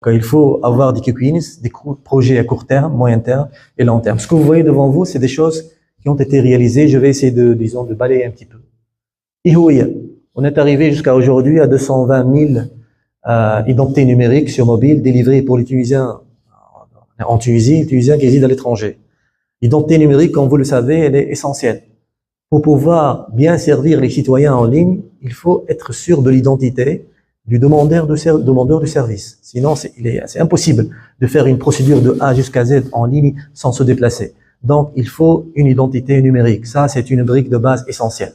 Il faut avoir des quick wins, des projets à court terme, moyen terme et long terme. Ce que vous voyez devant vous, c'est des choses qui ont été réalisées. Je vais essayer de balayer un petit peu. On est arrivé jusqu'à aujourd'hui à 220 000 identités numériques sur mobile délivrées pour les Tunisiens en Tunisie, les Tunisiens qui résident à l'étranger. L'identité numérique, comme vous le savez, elle est essentielle. Pour pouvoir bien servir les citoyens en ligne, il faut être sûr de l'identité du demandeur de service. Sinon, c'est impossible de faire une procédure de A jusqu'à Z en ligne sans se déplacer. Donc, il faut une identité numérique. Ça, c'est une brique de base essentielle.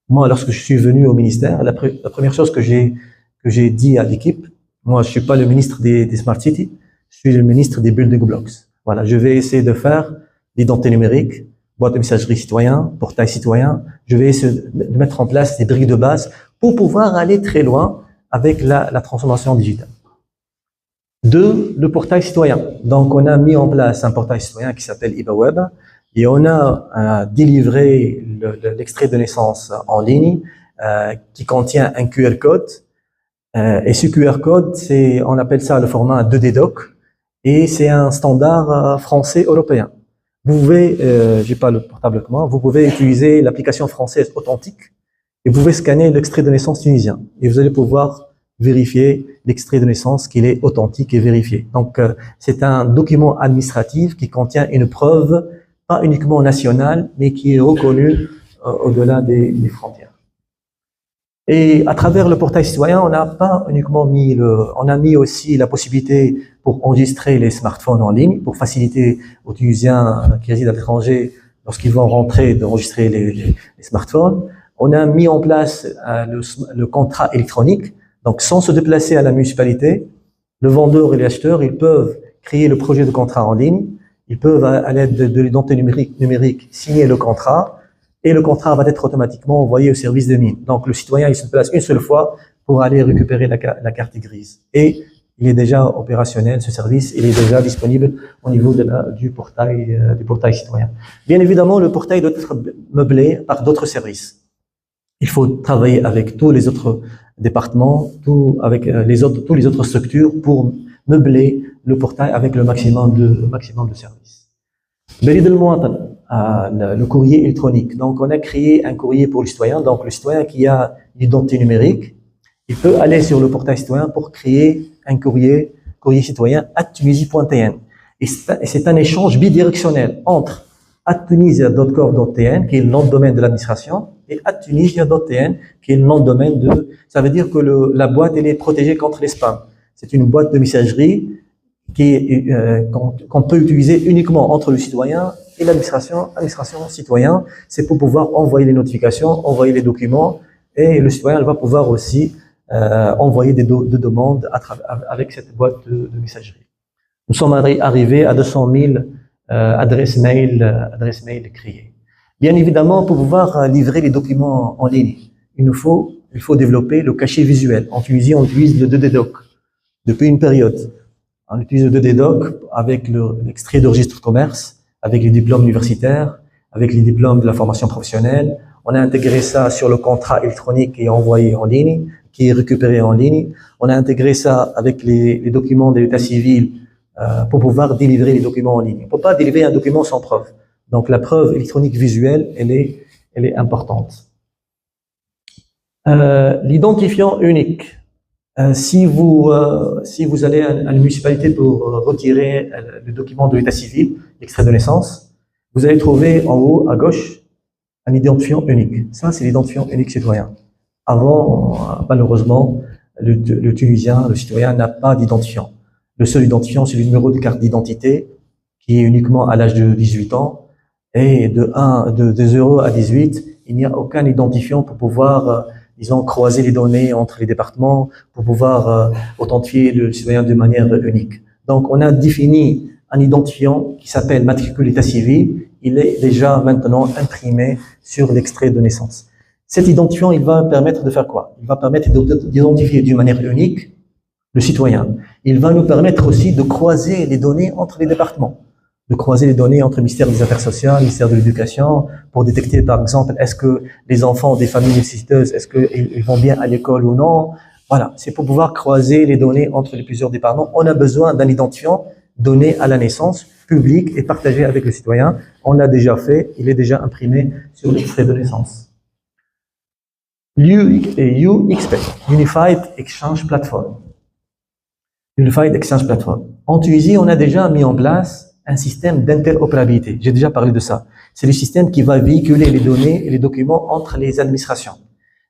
Moi, lorsque je suis venu au ministère, la première chose que j'ai dit à l'équipe, moi, je suis pas le ministre des Smart Cities, je suis le ministre des Building Blocks. Voilà, je vais essayer de faire l'identité numérique, boîte de messagerie citoyen, portail citoyen. Je vais essayer de mettre en place des briques de base pour pouvoir aller très loin avec la transformation digitale. 2, le portail citoyen. Donc, on a mis en place un portail citoyen qui s'appelle IbaWeb et on a délivré l'extrait de naissance en ligne qui contient un QR code. Et ce QR code, on appelle ça le format 2D doc et c'est un standard français européen. Vous pouvez, j'ai pas le portable avec moi, vous pouvez utiliser l'application française authentique et vous pouvez scanner l'extrait de naissance tunisien et vous allez pouvoir vérifier l'extrait de naissance qu'il est authentique et vérifié. Donc, c'est un document administratif qui contient une preuve, pas uniquement nationale, mais qui est reconnue au-delà des frontières. Et à travers le portail citoyen, on n'a pas uniquement on a mis aussi la possibilité pour enregistrer les smartphones en ligne, pour faciliter aux Tunisiens qui résident à l'étranger, lorsqu'ils vont rentrer, d'enregistrer les smartphones. On a mis en place le contrat électronique. Donc, sans se déplacer à la municipalité, le vendeur et les acheteurs, ils peuvent créer le projet de contrat en ligne. Ils peuvent, à l'aide de l'identité numérique, signer le contrat. Et le contrat va être automatiquement envoyé au service de mine. Donc, le citoyen, il se déplace une seule fois pour aller récupérer la carte grise. Et il est déjà opérationnel, ce service, il est déjà disponible au niveau du portail citoyen. Bien évidemment, le portail doit être meublé par d'autres services. Il faut travailler avec tous les autres départements, avec tous les autres structures pour meubler le portail avec le maximum de services. Le courrier électronique. Donc, on a créé un courrier pour le citoyen. Donc, le citoyen qui a l'identité numérique, il peut aller sur le portail citoyen pour créer un courrier citoyen @tunisie.tn. Et c'est un échange bidirectionnel entre @tunisia.gov.tn, qui est le nom de domaine de l'administration, et @tunisia.tn, qui est le nom de domaine ça veut dire que la boîte, elle est protégée contre les spams. C'est une boîte de messagerie qu'on peut utiliser uniquement entre le citoyen et l'administration citoyen. C'est pour pouvoir envoyer les notifications, envoyer les documents, et le citoyen va pouvoir aussi envoyer des demandes avec cette boîte de messagerie. Nous sommes arrivés à 200 000 adresses mail créées. Bien évidemment, pour pouvoir livrer les documents en ligne, il faut développer le cachet visuel. En Tunisie, on utilise le 2D doc depuis une période. On utilise le 2D doc avec l'extrait de registre de commerce, avec les diplômes universitaires, avec les diplômes de la formation professionnelle. On a intégré ça sur le contrat électronique qui est envoyé en ligne, qui est récupéré en ligne. On a intégré ça avec les documents de l'état civil pour pouvoir délivrer les documents en ligne. On ne peut pas délivrer un document sans preuve. Donc la preuve électronique visuelle, elle est importante. L'identifiant unique. Si vous allez à la municipalité pour retirer le document de l'état civil, l'extrait de naissance, vous allez trouver en haut à gauche un identifiant unique. Ça, c'est l'identifiant unique citoyen. Avant, malheureusement, le Tunisien, le citoyen n'a pas d'identifiant. Le seul identifiant, c'est le numéro de carte d'identité qui est uniquement à l'âge de 18 ans. Et de 0 à 18, il n'y a aucun identifiant pour pouvoir croiser les données entre les départements, pour pouvoir authentifier le citoyen de manière unique. Donc, on a défini un identifiant qui s'appelle matricule état civil. Il est déjà maintenant imprimé sur l'extrait de naissance. Cet identifiant, il va permettre de faire quoi? Il va permettre d'identifier d'une manière unique le citoyen. Il va nous permettre aussi de croiser les données entre les départements, de croiser les données entre le ministère des Affaires sociales, le ministère de l'Éducation, pour détecter, par exemple, est-ce que les enfants des familles nécessiteuses, est-ce qu'ils vont bien à l'école ou non? Voilà, c'est pour pouvoir croiser les données entre les plusieurs départements. On a besoin d'un identifiant donné à la naissance, public et partagé avec le citoyen. On l'a déjà fait, il est déjà imprimé sur l'extrait de naissance. UXP, Unified Exchange Platform. Unified Exchange Platform. En Tunisie, on a déjà mis en place un système d'interopérabilité. J'ai déjà parlé de ça. C'est le système qui va véhiculer les données et les documents entre les administrations.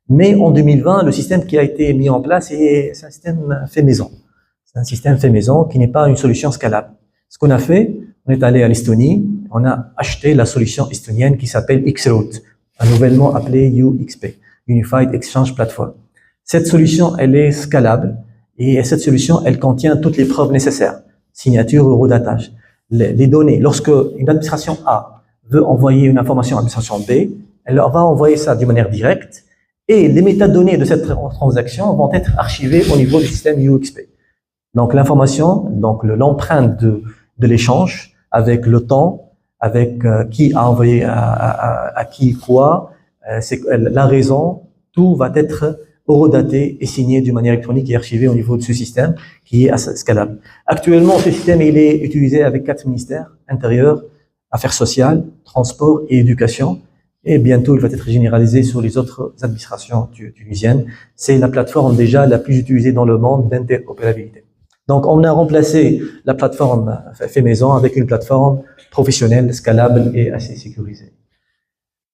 Mais en 2020, le système qui a été mis en place, c'est un système fait maison. C'est un système fait maison qui n'est pas une solution scalable. Ce qu'on a fait, on est allé à l'Estonie, on a acheté la solution estonienne qui s'appelle Xroute, nouvellement appelée UXP, Unified Exchange Platform. Cette solution, elle est scalable et cette solution, elle contient toutes les preuves nécessaires, signature, eurodatage. Les données, lorsque une administration A veut envoyer une information à l'administration B, elle leur va envoyer ça d'une manière directe et les métadonnées de cette transaction vont être archivées au niveau du système UXP. Donc l'information, donc l'empreinte de l'échange avec le temps, avec qui a envoyé à qui quoi, la raison, tout va être horodaté et signé d'une manière électronique et archivé au niveau de ce système qui est scalable. Actuellement, ce système il est utilisé avec 4 ministères, intérieur, affaires sociales, transport et éducation. Et bientôt, il va être généralisé sur les autres administrations tunisiennes. C'est la plateforme déjà la plus utilisée dans le monde d'interopérabilité. Donc, on a remplacé la plateforme fait maison avec une plateforme professionnelle, scalable et assez sécurisée.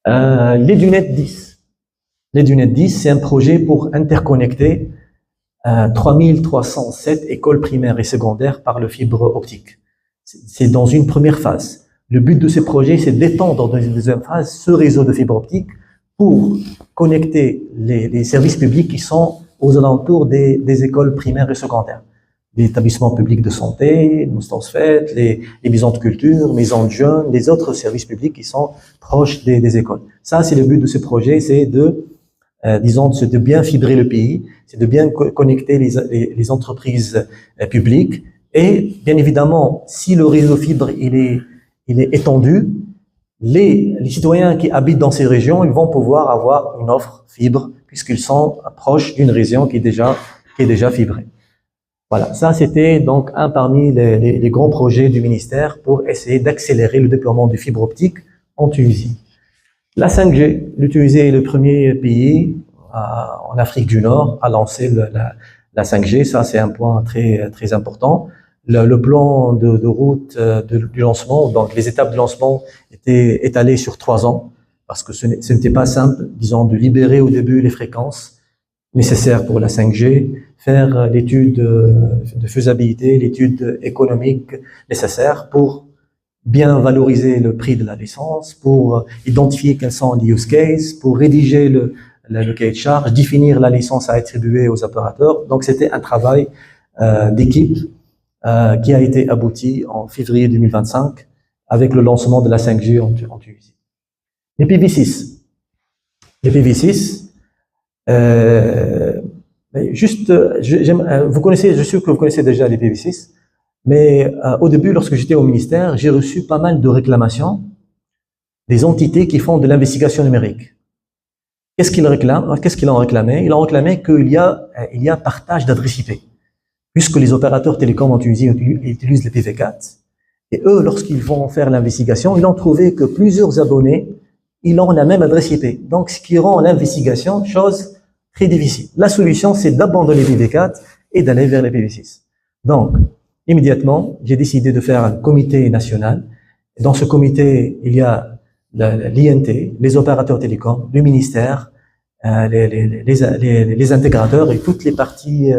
l'EduNet 10. L'EduNet 10, c'est un projet pour interconnecter 3307 écoles primaires et secondaires par le fibre optique. C'est dans une première phase. Le but de ce projet, c'est d'étendre dans une deuxième phase ce réseau de fibre optique pour connecter les services publics qui sont aux alentours des écoles primaires et secondaires. Les établissements publics de santé, les maisons de culture, maisons de jeunes, les autres services publics qui sont proches des écoles. Ça, c'est le but de ce projet, c'est de bien fibrer le pays, c'est de bien connecter les entreprises publiques. Et bien évidemment, si le réseau fibre il est étendu, les citoyens qui habitent dans ces régions, ils vont pouvoir avoir une offre fibre puisqu'ils sont proches d'une région qui est déjà fibrée. Voilà, ça c'était donc un parmi les grands projets du ministère pour essayer d'accélérer le déploiement du fibre optique en Tunisie. La 5G, la Tunisie est le premier pays en Afrique du Nord à lancer la 5G. Ça c'est un point très très important. Le plan de route du lancement, donc les étapes de lancement étaient étalées sur 3 ans parce que ce n'était pas simple, disons, de libérer au début les fréquences nécessaires pour la 5G, faire l'étude de faisabilité, l'étude économique nécessaire pour bien valoriser le prix de la licence, pour identifier quels sont les use cases, pour rédiger le cahier de charge, définir la licence à attribuer aux opérateurs. Donc c'était un travail d'équipe qui a été abouti en février 2025 avec le lancement de la 5G en Tunisie. Les PV6. Les PV6, vous connaissez, je suis sûr que vous connaissez déjà les PV6, mais au début, lorsque j'étais au ministère, j'ai reçu pas mal de réclamations des entités qui font de l'investigation numérique. Qu'est-ce qu'ils réclament? Qu'est-ce qu'ils ont réclamé? Ils ont réclamé qu'il y a partage d'adresses IP. Puisque les opérateurs télécoms en Tunisie utilisent les PV4, et eux, lorsqu'ils vont faire l'investigation, ils ont trouvé que plusieurs abonnés, ils ont la même adresse IP. Donc, ce qui rend l'investigation chose très difficile. La solution, c'est d'abandonner les PV4 et d'aller vers les PV6. Donc, immédiatement, j'ai décidé de faire un comité national. Dans ce comité, il y a l'INT, les opérateurs télécoms, le ministère, les intégrateurs et toutes les parties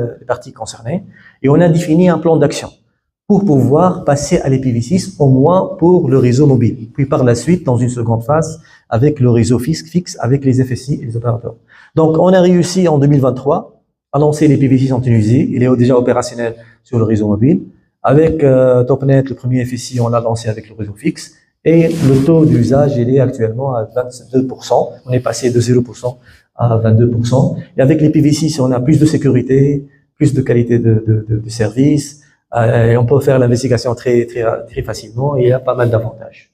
concernées. Et on a défini un plan d'action pour pouvoir passer à l'IPv6 au moins pour le réseau mobile. Puis par la suite, dans une seconde phase, avec le réseau fixe, avec les FSI et les opérateurs. Donc, on a réussi en 2023 à lancer l'IPv6 en Tunisie. Il est déjà opérationnel sur le réseau mobile. Avec Topnet, le premier FSI, on l'a lancé avec le réseau fixe. Et le taux d'usage, il est actuellement à 22%. On est passé de 0% à 22%. Et avec les PV6, on a plus de sécurité, plus de qualité de service, et on peut faire l'investigation très facilement, et il y a pas mal d'avantages.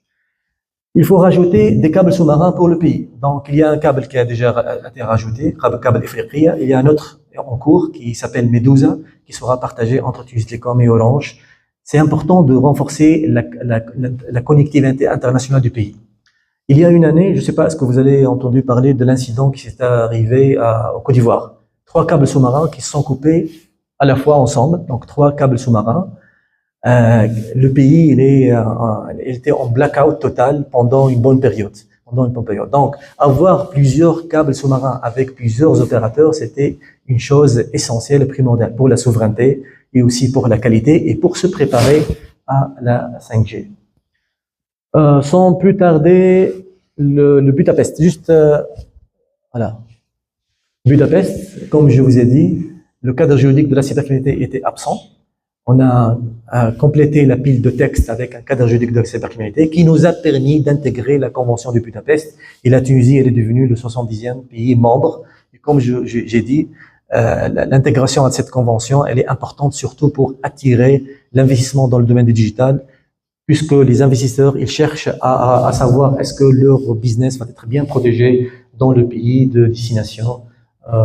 Il faut rajouter des câbles sous-marins pour le pays. Donc, il y a un câble qui a déjà été rajouté, câble Ifriqiya, il y a un autre en cours qui s'appelle Medusa, qui sera partagé entre Tunisie Telecom et Orange. C'est important de renforcer la connectivité internationale du pays. Il y a une année, je ne sais pas, est-ce que vous avez entendu parler de l'incident qui s'est arrivé au Côte d'Ivoire. 3 câbles sous-marins qui se sont coupés à la fois ensemble, donc 3 câbles sous-marins. Le pays, il était en blackout total pendant une bonne période. Donc, avoir plusieurs câbles sous-marins avec plusieurs opérateurs, c'était une chose essentielle et primordiale pour la souveraineté et aussi pour la qualité et pour se préparer à la 5G. Sans plus tarder, le Budapest. Juste, voilà. Budapest, comme je vous ai dit, le cadre juridique de la cybercriminalité était absent. On a complété la pile de textes avec un cadre juridique de la cybercriminalité qui nous a permis d'intégrer la Convention de Budapest. Et la Tunisie, elle est devenue le 70e pays membre. Et comme j'ai dit, l'intégration à cette convention, elle est importante surtout pour attirer l'investissement dans le domaine du digital, puisque les investisseurs, ils cherchent à savoir est-ce que leur business va être bien protégé dans le pays de destination.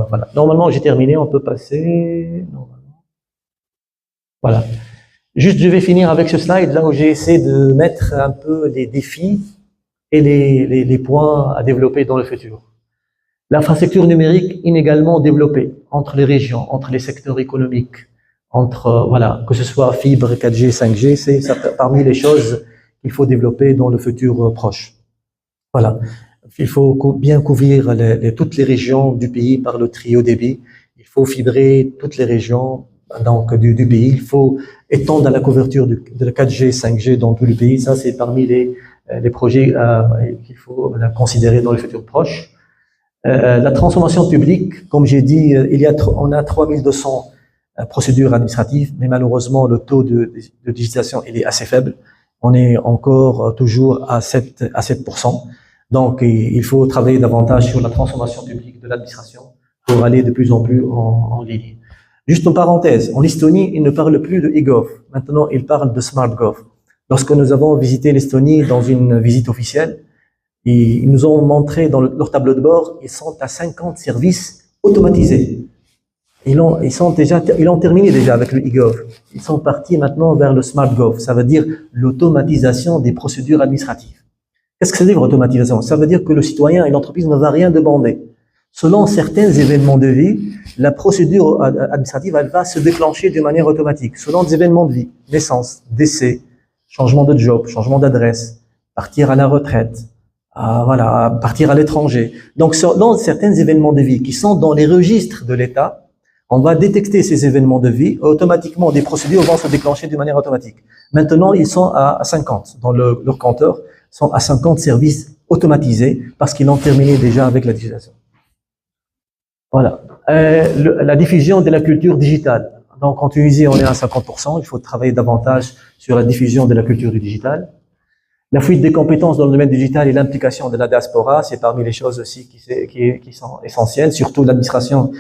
Voilà. Normalement, j'ai terminé, on peut passer. Voilà. Juste, je vais finir avec ce slide là où j'ai essayé de mettre un peu les défis et les points à développer dans le futur. L'infrastructure numérique inégalement développée entre les régions, entre les secteurs économiques, voilà, que ce soit fibre, 4G, 5G, c'est parmi les choses qu'il faut développer dans le futur proche. Voilà. Il faut bien couvrir toutes les régions du pays par le très haut débit. Il faut fibrer toutes les régions donc du pays. Il faut étendre la couverture de la 4G, 5G dans tout le pays. Ça, c'est parmi les projets qu'il faut considérer dans le futur proche. La transformation publique, comme j'ai dit, on a 3200 procédures administratives, mais malheureusement, le taux de digitalisation, il est assez faible. On est encore toujours à 7%. Donc, il faut travailler davantage sur la transformation publique de l'administration pour aller de plus en plus en ligne. Juste une parenthèse, en Estonie, ils ne parlent plus de e-gov. Maintenant, ils parlent de SmartGov. Lorsque nous avons visité l'Estonie dans une visite officielle, ils nous ont montré dans leur tableau de bord, ils sont à 50 services automatisés. Ils ont terminé déjà avec le e-gov. Ils sont partis maintenant vers le SmartGov. Ça veut dire l'automatisation des procédures administratives. Qu'est-ce que ça veut dire automatisation? Ça veut dire que le citoyen et l'entreprise ne va rien demander. Selon certains événements de vie, la procédure administrative, elle va se déclencher de manière automatique. Selon des événements de vie, naissance, décès, changement de job, changement d'adresse, partir à la retraite, voilà, partir à l'étranger. Donc, selon certains événements de vie qui sont dans les registres de l'État, on va détecter ces événements de vie. Automatiquement, des procédures vont se déclencher de manière automatique. Maintenant, ils sont à 50. Dans leur compteur, sont à 50 services automatisés parce qu'ils ont terminé déjà avec la digitalisation. Voilà. La diffusion de la culture digitale. Donc, en Tunisie, on est à 50%. Il faut travailler davantage sur la diffusion de la culture du digital. La fuite des compétences dans le domaine digital et l'implication de la diaspora, c'est parmi les choses aussi qui sont essentielles. Surtout l'administration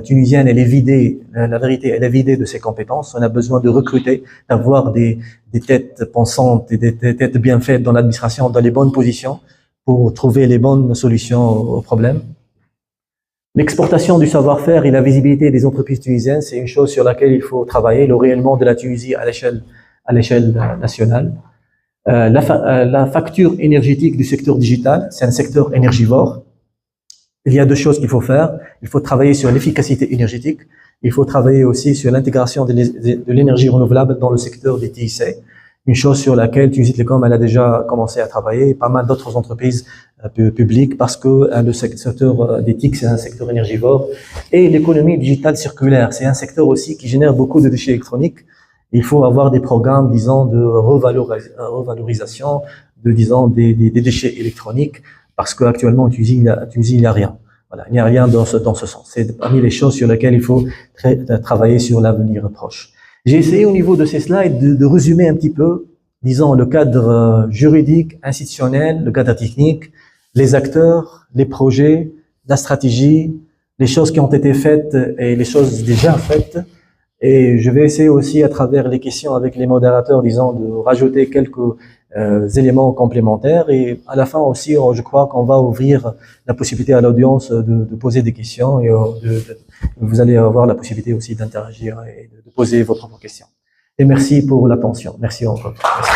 tunisienne, elle est vidée, la vérité, elle est vidée de ses compétences. On a besoin de recruter, d'avoir des têtes pensantes et des têtes bien faites dans l'administration, dans les bonnes positions pour trouver les bonnes solutions aux problèmes. L'exportation du savoir-faire et la visibilité des entreprises tunisiennes, c'est une chose sur laquelle il faut travailler, le rayonnement de la Tunisie à l'échelle nationale. La facture énergétique du secteur digital, c'est un secteur énergivore. Il y a deux choses qu'il faut faire. Il faut travailler sur l'efficacité énergétique. Il faut travailler aussi sur l'intégration de l'énergie renouvelable dans le secteur des TIC. Une chose sur laquelle Tunisie Telecom elle a déjà commencé à travailler, pas mal d'autres entreprises publiques, parce que le secteur des TIC, c'est un secteur énergivore. Et l'économie digitale circulaire, c'est un secteur aussi qui génère beaucoup de déchets électroniques. Il faut avoir des programmes, disons, de revalorisation des déchets électroniques, parce qu'actuellement, en Tunisie, il n'y a rien. Voilà, il n'y a rien dans ce sens. C'est parmi les choses sur lesquelles il faut travailler sur l'avenir proche. J'ai essayé au niveau de ces slides de résumer un petit peu, disons, le cadre juridique, institutionnel, le cadre technique, les acteurs, les projets, la stratégie, les choses qui ont été faites et les choses déjà faites. Et je vais essayer aussi, à travers les questions avec les modérateurs, disons, de rajouter quelques éléments complémentaires. Et à la fin aussi, je crois qu'on va ouvrir la possibilité à l'audience de poser des questions et vous allez avoir la possibilité aussi d'interagir et de poser vos propres questions. Et merci pour l'attention. Merci encore. Merci.